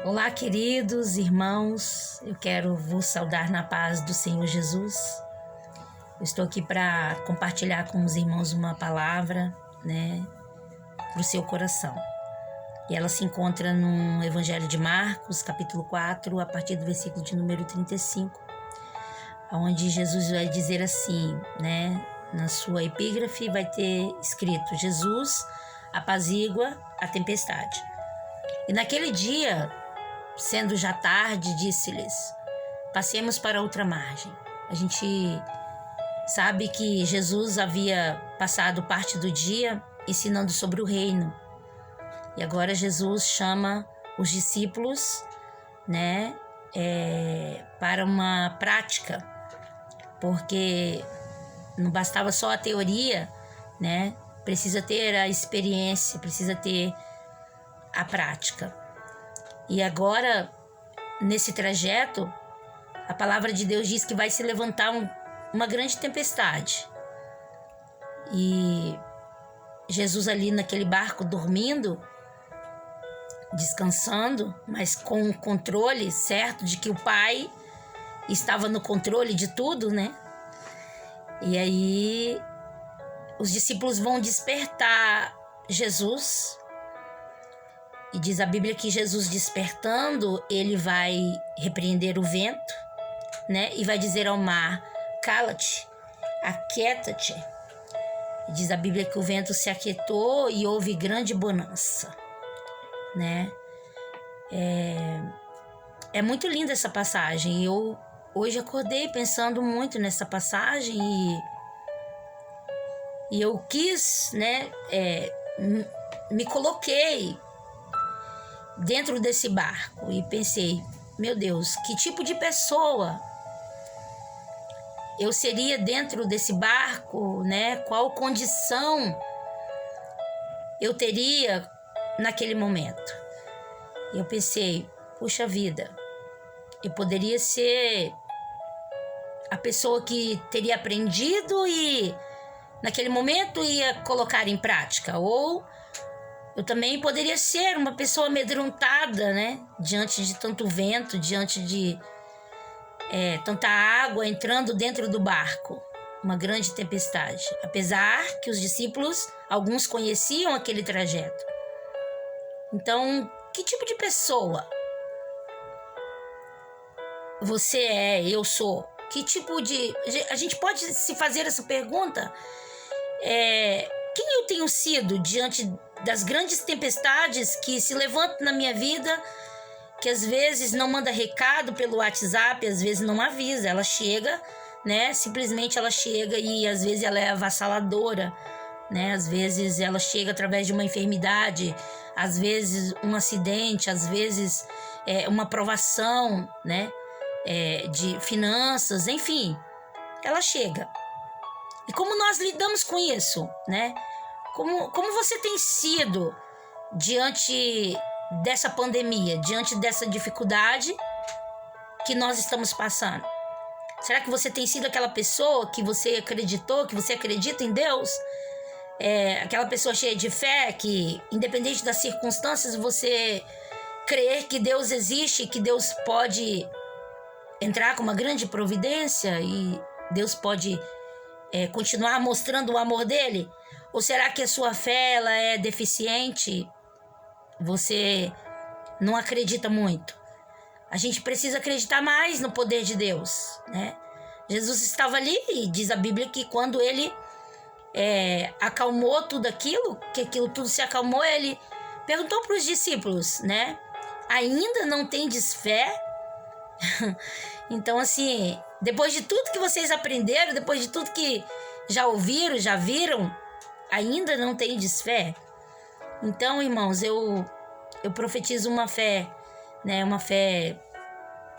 Olá, queridos irmãos, eu quero vos saudar na paz do Senhor Jesus. Eu estou aqui para compartilhar com os irmãos uma palavra, para o seu coração. E ela se encontra no Evangelho de Marcos, capítulo 4, a partir do versículo de número 35, onde Jesus vai dizer assim, na sua epígrafe vai ter escrito: Jesus apazigua a tempestade. E naquele dia, sendo já tarde, disse-lhes: passemos para outra margem. A gente sabe que Jesus havia passado parte do dia ensinando sobre o reino. E agora Jesus chama os discípulos, para uma prática, porque não bastava só a teoria, precisa ter a experiência, precisa ter a prática. E agora, nesse trajeto, a palavra de Deus diz que vai se levantar uma grande tempestade. E Jesus ali naquele barco dormindo, descansando, mas com o controle certo de que o Pai estava no controle de tudo, E aí os discípulos vão despertar Jesus. E diz a Bíblia que Jesus, despertando, ele vai repreender o vento, e vai dizer ao mar: cala-te, aquieta-te. Diz a Bíblia que o vento se aquietou e houve grande bonança, É muito linda essa passagem. Eu hoje acordei pensando muito nessa passagem e eu quis, me coloquei dentro desse barco e pensei: meu Deus, que tipo de pessoa eu seria dentro desse barco, Qual condição eu teria naquele momento? E eu pensei: puxa vida, eu poderia ser a pessoa que teria aprendido e naquele momento ia colocar em prática, ou eu também poderia ser uma pessoa amedrontada, diante de tanto vento, diante de tanta água entrando dentro do barco. Uma grande tempestade. Apesar que os discípulos, alguns conheciam aquele trajeto. Então, que tipo de pessoa você é, eu sou? Que tipo de... A gente pode se fazer essa pergunta? Quem eu tenho sido diante das grandes tempestades que se levantam na minha vida, que às vezes não manda recado pelo WhatsApp, às vezes não avisa, ela chega, simplesmente ela chega e às vezes ela é avassaladora, às vezes ela chega através de uma enfermidade, às vezes um acidente, às vezes uma provação, de finanças, enfim, ela chega. E como nós lidamos com isso, Como você tem sido diante dessa pandemia, diante dessa dificuldade que nós estamos passando? Será que você tem sido aquela pessoa que você acreditou, que você acredita em Deus? Aquela pessoa cheia de fé que, independente das circunstâncias, você crê que Deus existe, que Deus pode entrar com uma grande providência e Deus pode continuar mostrando o amor dele? Ou será que a sua fé ela é deficiente? Você não acredita muito? A gente precisa acreditar mais no poder de Deus, Jesus estava ali e diz a Bíblia que quando ele acalmou tudo aquilo, que aquilo tudo se acalmou, ele perguntou para os discípulos, ainda não tendes fé? Então, assim, depois de tudo que vocês aprenderam, depois de tudo que já ouviram, já viram, ainda não tendes fé? Então, irmãos, eu profetizo uma fé, uma fé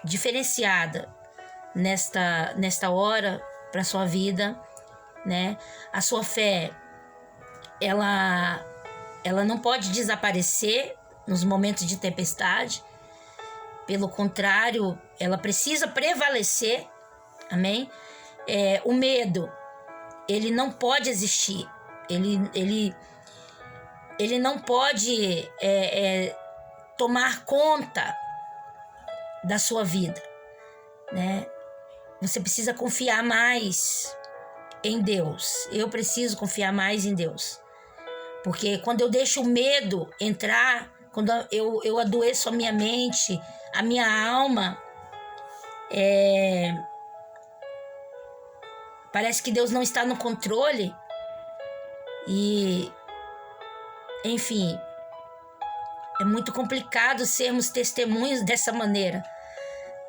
diferenciada nesta hora para a sua vida, A sua fé, ela não pode desaparecer nos momentos de tempestade. Pelo contrário, ela precisa prevalecer, amém? O medo, ele não pode existir. Ele não pode tomar conta da sua vida, né? Você precisa confiar mais em Deus. Eu preciso confiar mais em Deus. Porque quando eu deixo o medo entrar, quando eu adoeço a minha mente, a minha alma, parece que Deus não está no controle. E, enfim, é muito complicado sermos testemunhos dessa maneira,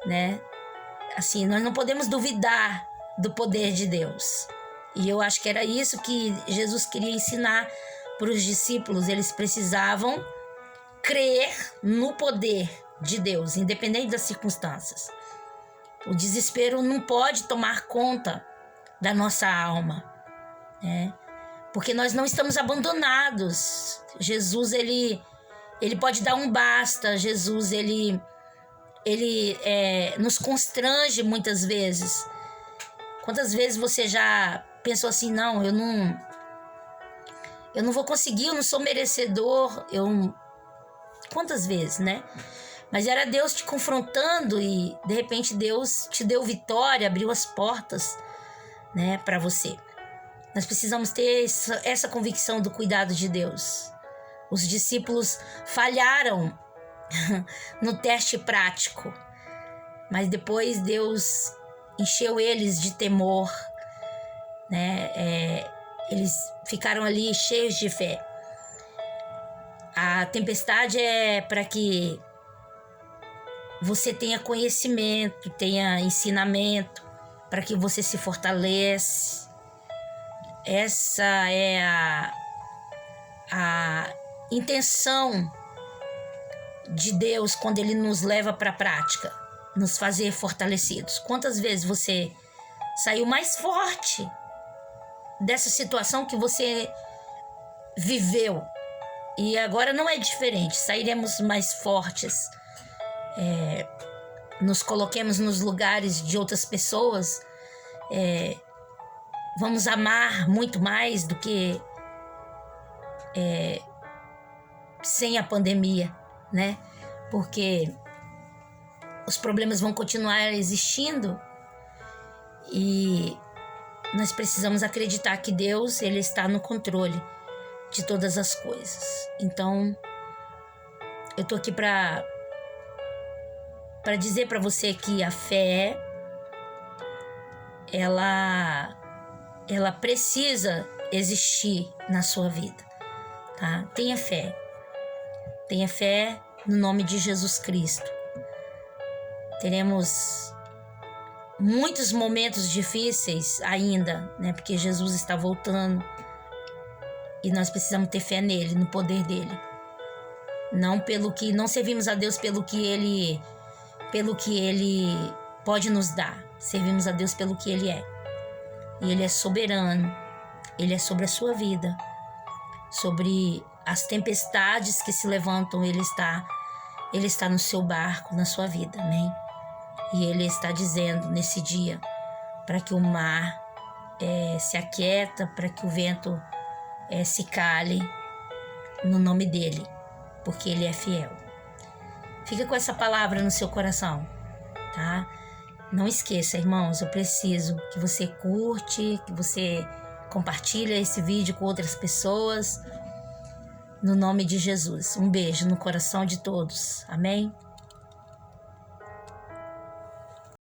né? Assim, nós não podemos duvidar do poder de Deus. E eu acho que era isso que Jesus queria ensinar para os discípulos. Eles precisavam crer no poder de Deus, independente das circunstâncias. O desespero não pode tomar conta da nossa alma, né? Porque nós não estamos abandonados. Jesus, ele pode dar um basta. Jesus, ele nos constrange muitas vezes. Quantas vezes você já pensou assim, não, eu não vou conseguir, eu não sou merecedor, quantas vezes, né? Mas era Deus te confrontando e de repente Deus te deu vitória, abriu as portas, né, para você. Nós precisamos ter essa convicção do cuidado de Deus. Os discípulos falharam no teste prático, mas depois Deus encheu eles de temor, né? Eles ficaram ali cheios de fé. A tempestade é para que você tenha conhecimento, tenha ensinamento, para que você se fortaleça. Essa é a intenção de Deus quando Ele nos leva para a prática, nos fazer fortalecidos. Quantas vezes você saiu mais forte dessa situação que você viveu? E agora não é diferente, sairemos mais fortes. Nos coloquemos nos lugares de outras pessoas, vamos amar muito mais do que sem a pandemia, né? Porque os problemas vão continuar existindo e nós precisamos acreditar que Deus, Ele está no controle de todas as coisas. Então, eu tô aqui para dizer para você que a fé, ela precisa existir na sua vida, tá? Tenha fé no nome de Jesus Cristo. Teremos muitos momentos difíceis ainda, né? Porque Jesus está voltando e nós precisamos ter fé nele, no poder dele. Não servimos a Deus pelo que ele pode nos dar. Servimos a Deus pelo que Ele é. E Ele é soberano. Ele é sobre a sua vida. Sobre as tempestades que se levantam, Ele está no seu barco, na sua vida. Amém? E Ele está dizendo nesse dia para que o mar se aquieta, para que o vento se cale no nome dEle, porque Ele é fiel. Fica com essa palavra no seu coração, tá? Não esqueça, irmãos, eu preciso que você curte, que você compartilhe esse vídeo com outras pessoas, no nome de Jesus. Um beijo no coração de todos. Amém?